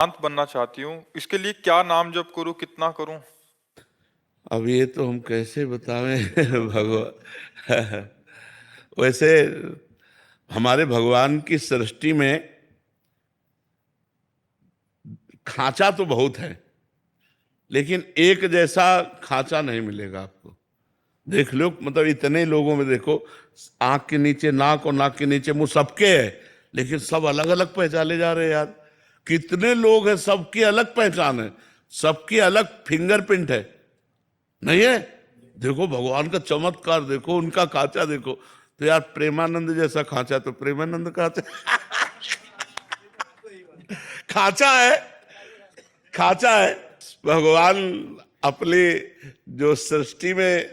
शांत बनना चाहती हूँ, इसके लिए क्या नाम जप करूँ, कितना करूँ? अब ये तो हम कैसे बतावें भगवान। वैसे हमारे भगवान की सृष्टि में खांचा तो बहुत है, लेकिन एक जैसा खांचा नहीं मिलेगा आपको। देख लो, मतलब इतने लोगों में देखो, आंख के नीचे नाक और नाक के नीचे मुंह सबके है, लेकिन सब अलग अलग पहचाने जा रहे हैं यार। कितने लोग हैं, सबकी अलग पहचान है, सबकी अलग फिंगरप्रिंट है, नहीं है? देखो भगवान का चमत्कार, देखो उनका खांचा देखो। तो यार प्रेमानंद जैसा खांचा तो प्रेमानंद खांचा खांचा है, खांचा है। भगवान अपने जो सृष्टि में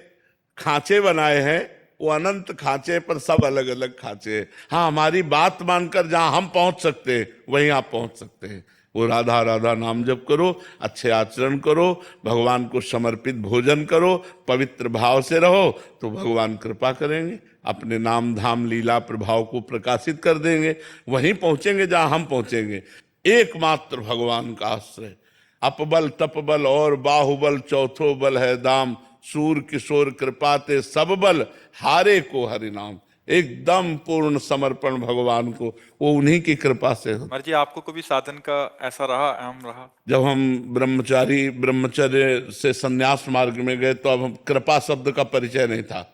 खांचे बनाए हैं, वो अनंत खांचे, पर सब अलग अलग खांचे हैं। हाँ, हमारी बात मानकर जहां हम पहुंच सकते हैं वहीं आप पहुंच सकते हैं। वो राधा राधा नाम जप करो, अच्छे आचरण करो, भगवान को समर्पित भोजन करो, पवित्र भाव से रहो, तो भगवान कृपा करेंगे, अपने नाम धाम लीला प्रभाव को प्रकाशित कर देंगे, वहीं पहुंचेंगे जहां हम पहुंचेंगे। एकमात्र भगवान का आश्रय, अपबल तपबल और बाहुबल चौथो बल है दाम, सूर किशोर कृपाते सब बल हारे को हरि नाम। एकदम पूर्ण समर्पण भगवान को, वो उन्हीं की कृपा से होता। मर्जी, आपको कभी साधन का ऐसा रहा, अहम रहा? जब हम ब्रह्मचर्य से संन्यास मार्ग में गए, तो अब हम कृपा शब्द का परिचय नहीं था,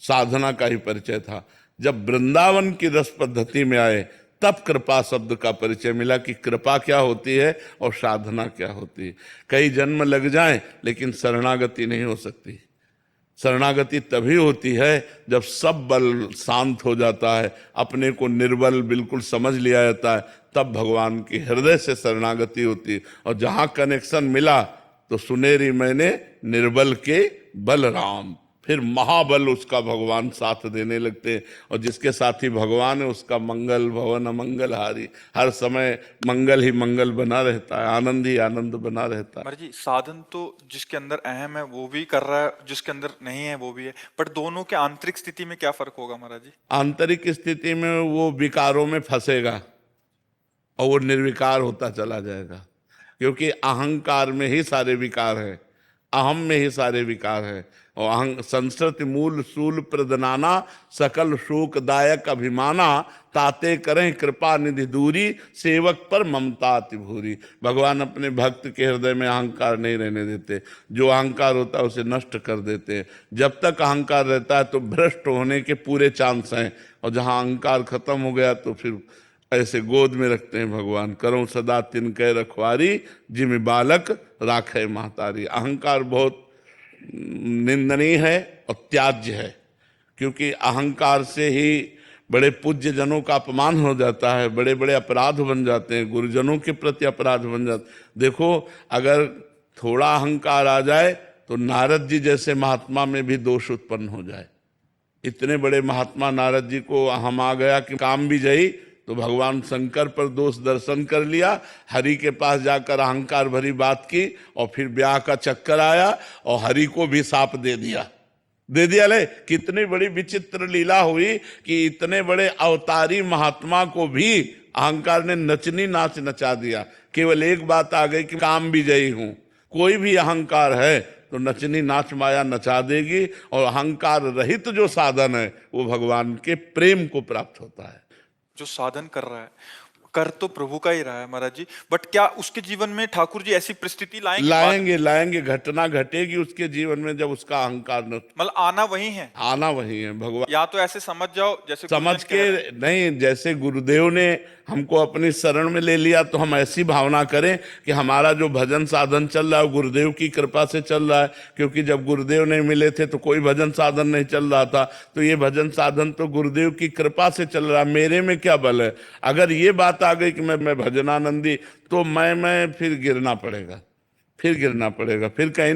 साधना का ही परिचय था। जब वृंदावन की रस पद्धति में आए, तब कृपा शब्द का परिचय मिला कि कृपा क्या होती है और साधना क्या होती है। कई जन्म लग जाएं, लेकिन शरणागति नहीं हो सकती। शरणागति तभी होती है जब सब बल शांत हो जाता है, अपने को निर्बल बिल्कुल समझ लिया जाता है, तब भगवान की हृदय से शरणागति होती है। और जहां कनेक्शन मिला, तो सुनेरी मैंने निर्बल के बल राम, फिर महाबल उसका भगवान साथ देने लगते हैं। और जिसके साथी भगवान है, उसका मंगल भवन अमंगल हारी, हर समय मंगल ही मंगल बना रहता है, आनंद ही आनंद बना रहता है। मर्जी, साधन तो जिसके अंदर अहम है वो भी कर रहा है, जिसके अंदर नहीं है वो भी है, पर दोनों के आंतरिक स्थिति में क्या फर्क होगा महाराज जी? आंतरिक स्थिति में वो विकारों में फंसेगा और वो निर्विकार होता चला जाएगा, क्योंकि अहंकार में ही सारे विकार हैं, अहम में ही सारे विकार हैं। और संस्कृत मूल सूल प्रदनाना, सकल शोक दायक अभिमाना, ताते करें कृपा निधि दूरी, सेवक पर ममता अति भूरी। भगवान अपने भक्त के हृदय में अहंकार नहीं रहने देते, जो अहंकार होता है उसे नष्ट कर देते हैं। जब तक अहंकार रहता है तो भ्रष्ट होने के पूरे चांस हैं, और जहां अहंकार खत्म हो गया तो फिर ऐसे गोद में रखते हैं भगवान, करो सदा तिनके रखवारी, जिम बालक राखे महतारी। अहंकार बहुत निंदनीय है और त्याज्य है, क्योंकि अहंकार से ही बड़े पूज्य जनों का अपमान हो जाता है, बड़े बड़े अपराध बन जाते हैं, गुरुजनों के प्रति अपराध बन जाते। देखो, अगर थोड़ा अहंकार आ जाए तो नारद जी जैसे महात्मा में भी दोष उत्पन्न हो जाए। इतने बड़े महात्मा नारद जी को हम आ गया कि काम भी जई, तो भगवान शंकर पर दोष दर्शन कर लिया, हरि के पास जाकर अहंकार भरी बात की, और फिर ब्याह का चक्कर आया और हरि को भी साप दे दिया। ले, कितनी बड़ी विचित्र लीला हुई कि इतने बड़े अवतारी महात्मा को भी अहंकार ने नचनी नाच नचा दिया। केवल एक बात आ गई कि काम भी जई हूं। कोई भी अहंकार है तो नचनी नाच माया नचा देगी, और अहंकार रहित जो साधन है वो भगवान के प्रेम को प्राप्त होता है। जो साधन कर रहा है, कर तो प्रभु का ही रहा है महाराज जी, बट क्या उसके जीवन में ठाकुर जी ऐसी परिस्थिति लाएंगे? लाएंगे लाएंगे, घटना घटेगी उसके जीवन में जब उसका अहंकार न, मतलब आना वही है, आना वही है भगवान। या तो ऐसे समझ जाओ जैसे समझ गुरुजन के कह रहे हैं। नहीं, जैसे गुरुदेव ने हमको अपनी शरण में ले लिया, तो हम ऐसी भावना करें कि हमारा जो भजन साधन चल रहा है वो गुरुदेव की कृपा से चल रहा है। क्योंकि जब गुरुदेव नहीं मिले थे तो कोई भजन साधन नहीं चल रहा था, तो ये भजन साधन तो गुरुदेव की कृपा से चल रहा है, मेरे में क्या बल है। अगर ये बात आ गई कि मैं भजनानंदी, तो मैं फिर गिरना पड़ेगा, फिर गिरना पड़ेगा, फिर कहीं